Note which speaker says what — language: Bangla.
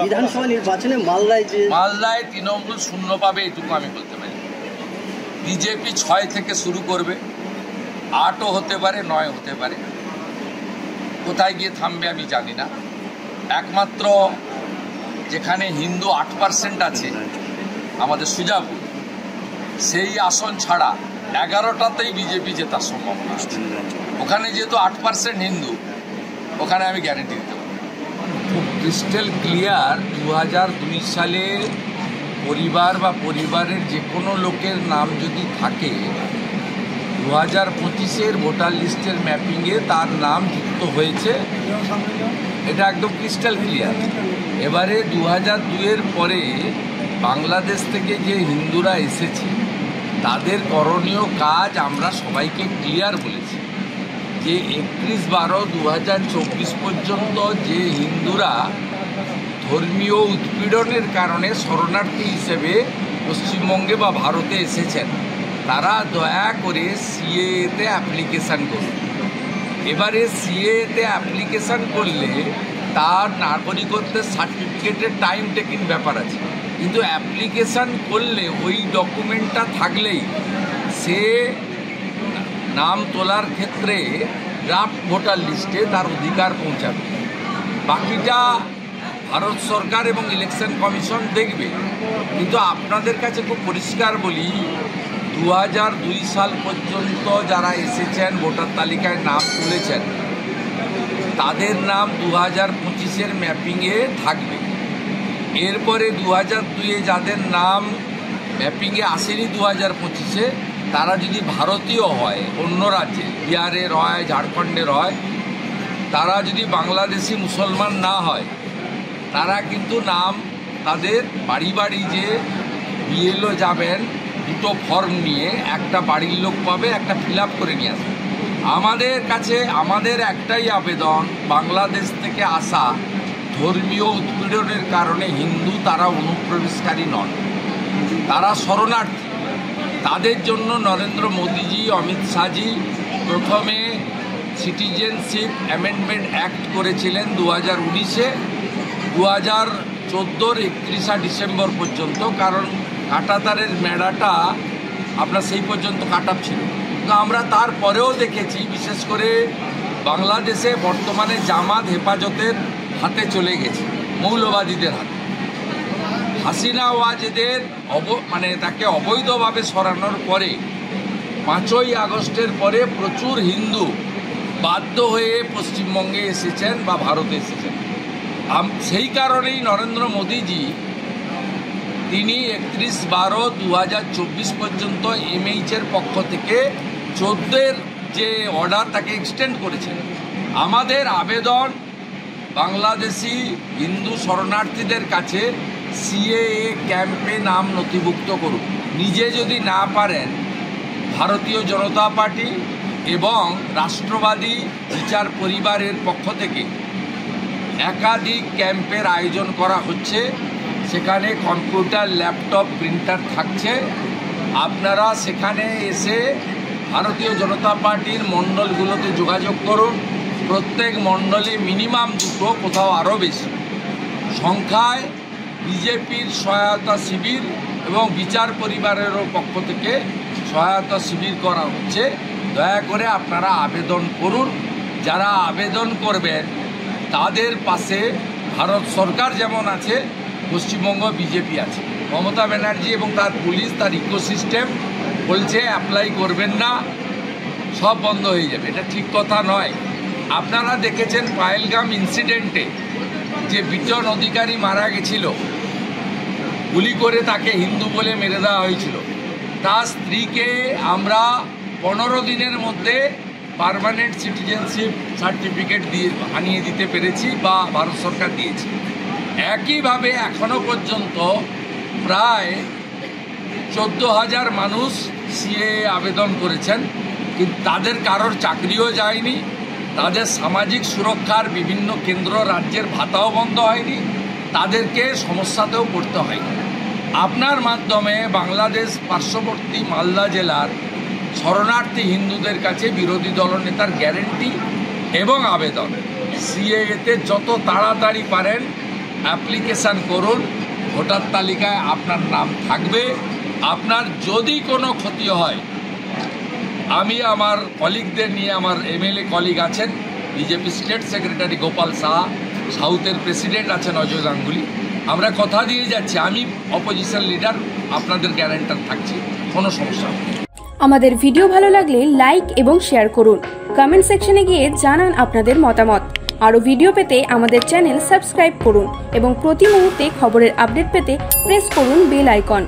Speaker 1: বিধানসভা নির্বাচনে মালদায়
Speaker 2: তৃণমূল শূন্য পাবে, এটুকু আমি বলতে পারি। বিজেপি 6 থেকে শুরু করবে, 8ও হতে পারে, 9 হতে পারে। কোথায় গিয়ে থামবে আমি জানি না। একমাত্র যেখানে হিন্দু 8% আছে আমাদের সুজাপুর, সেই আসন ছাড়া 11টাতেই বিজেপি জেতার সম্ভাবনা আছে। ওখানে যেহেতু 8% হিন্দু, ওখানে আমি গ্যারেন্টি দিতে পারি। খুব ক্রিস্টাল ক্লিয়ার 2002 সালে পরিবার বা পরিবারের যে কোনো লোকের নাম যদি থাকে, 2025-এর ভোটার লিস্টের ম্যাপিংয়ে তার নাম যুক্ত হয়েছে, এটা একদম ক্রিস্টাল ক্লিয়ার। এবারে 2002-এর পরে বাংলাদেশ থেকে যে হিন্দুরা এসেছে তাদের করণীয় কাজ আমরা সবাইকে ক্লিয়ার বলেছি যে 31/12/2024 পর্যন্ত যে হিন্দুরা ধর্মীয় উৎপীড়নের কারণে শরণার্থী হিসেবে পশ্চিমবঙ্গে বা ভারতে এসেছেন, তারা দয়া করে সিএএতে অ্যাপ্লিকেশান করুন। এবারে সিএএতে অ্যাপ্লিকেশান করলে তার নাগরিকত্বের সার্টিফিকেটের টাইম টেকিং ব্যাপার আছে, কিন্তু অ্যাপ্লিকেশান করলে ওই ডকুমেন্টটা থাকলেই সে নাম তোলার ক্ষেত্রে ড্রাফট ভোটার লিস্টে তার অধিকার পৌঁছাবে। বাকিটা ভারত সরকার এবং ইলেকশন কমিশন দেখবে। কিন্তু আপনাদের কাছে খুব পরিষ্কার বলি, 2002 সাল পর্যন্ত যারা এসেছেন ভোটার তালিকায় নাম তুলেছেন, তাদের নাম 2025-এর ম্যাপিংয়ে থাকবে। এরপরে 2002-এ যাদের নাম ম্যাপিংয়ে আসেনি 2025-এ, তারা যদি ভারতীয় হয়, অন্য রাজ্যে বিহারের হয়, ঝাড়খণ্ডের হয়, তারা যদি বাংলাদেশি মুসলমান না হয়, তারা কিন্তু নাম তাদের বাড়ি বাড়ি যে বিএলও যাবেন দুটো ফর্ম নিয়ে, একটা বাড়ির লোক পাবে, একটা ফিল আপ করে নিয়ে আসবে। আমাদের কাছে আমাদের একটাই আবেদন, বাংলাদেশ থেকে আসা ধর্মীয় উৎপীড়নের কারণে হিন্দু তারা অনুপ্রবেশকারী নন, তারা শরণার্থী। তাদের জন্য নরেন্দ্র মোদীজি, অমিত শাহজি প্রথমে সিটিজেনশিপ অ্যামেন্ডমেন্ট অ্যাক্ট করেছিলেন 2019-এ, 2014-র 31 ডিসেম্বর পর্যন্ত, কারণ কাঁটাতারের মেড়াটা আপনার সেই পর্যন্ত কাটাপ ছিল। তো আমরা তারপরেও দেখেছি, বিশেষ করে বাংলাদেশে বর্তমানে জামাত হেফাজতের হাতে চলে গেছে, মৌলবাদীদের হাতে। হাসিনা ওয়াজেদের তাকে অবৈধভাবে সরানোর পরে 5ই আগস্টের পরে প্রচুর হিন্দু বাধ্য হয়ে পশ্চিমবঙ্গে এসেছেন বা ভারতে এসেছেন। সেই কারণেই নরেন্দ্র মোদীজি তিনি 31/12/2024 পর্যন্ত এমএইচের পক্ষ থেকে 14-এর যে অর্ডার তাকে এক্সটেন্ড করেছেন। আমাদের আবেদন বাংলাদেশি হিন্দু শরণার্থীদের কাছে সিএএ ক্যাম্পে নাম নথিভুক্ত করুন। নিজে যদি না পারেন, ভারতীয় জনতা পার্টি এবং রাষ্ট্রবাদী বিচার পরিবারের পক্ষ থেকে একাধিক ক্যাম্পের আয়োজন করা হচ্ছে। সেখানে কম্পিউটার, ল্যাপটপ, প্রিন্টার থাকছে। আপনারা সেখানে এসে ভারতীয় জনতা পার্টির মণ্ডলগুলোতে যোগাযোগ করুন। প্রত্যেক মণ্ডলে মিনিমাম 2টো, কোথাও আরও বেশি সংখ্যায় বিজেপির সহায়তা শিবির এবং বিচার পরিবারেরও পক্ষ থেকে সহায়তা শিবির করা হচ্ছে। দয়া করে আপনারা আবেদন করুন। যারা আবেদন করবেন তাদের পাশে ভারত সরকার যেমন আছে, পশ্চিমবঙ্গ বিজেপি আছে। মমতা ব্যানার্জি এবং তার পুলিশ, তার ইকোসিস্টেম বলছে অ্যাপ্লাই করবেন না, সব বন্ধ হয়ে যাবে। এটা ঠিক কথা নয়। আপনারা দেখেছেন পাহেলগাম ইনসিডেন্টে যে বিজন অধিকারী মারা গেছিল, গুলি করে তাকে হিন্দু বলে মেরে দেওয়া হয়েছিল। তার স্ত্রীকে আমরা 15 দিনের মধ্যে পার্মানেন্ট সিটিজেনশিপ সার্টিফিকেট আনিয়ে দিতে পেরেছি বা ভারত সরকার দিয়েছে। একইভাবে এখনও পর্যন্ত প্রায় 14,000 মানুষ সিএএ আবেদন করেছেন, কিন্তু তাদের কারোর চাকরিও যায়নি, তাদের সামাজিক সুরক্ষার বিভিন্ন কেন্দ্র রাজ্যের ভাতাও বন্ধ হয়নি, তাদেরকে সমস্যাতেও পড়তে হয়নি। আপনার মাধ্যমে বাংলাদেশ পার্শ্ববর্তী মালদা জেলার শরণার্থী হিন্দুদের কাছে বিরোধী দলনেতার গ্যারেন্টি এবং আবেদন, সিএএতে যত তাড়াতাড়ি পারেন অ্যাপ্লিকেশান করুন, ভোটার তালিকায় আপনার নাম থাকবে। আপনার যদি কোনো ক্ষতি হয়, আমি আমার কলিগদের নিয়ে, আমার এমএলএ কলিগ আছেন, BJP state secretary Gopal Saha, সাউথের প্রেসিডেন্ট আছেন অজয় গাঙ্গুলি, আমরা কথা দিয়ে যাচ্ছি, আমি অপোজিশন লিডার, আপনাদের গ্যারান্টার থাকছি, কোনো সমস্যা নেই।
Speaker 3: আমাদের ভিডিও ভালো লাগলে লাইক এবং শেয়ার করুন। কমেন্ট সেকশনে গিয়ে জানান আপনাদের মতামত। আরও ভিডিও পেতে আমাদের চ্যানেল সাবস্ক্রাইব করুন এবং প্রতি মুহূর্তে খবরের আপডেট পেতে প্রেস করুন বেল আইকন।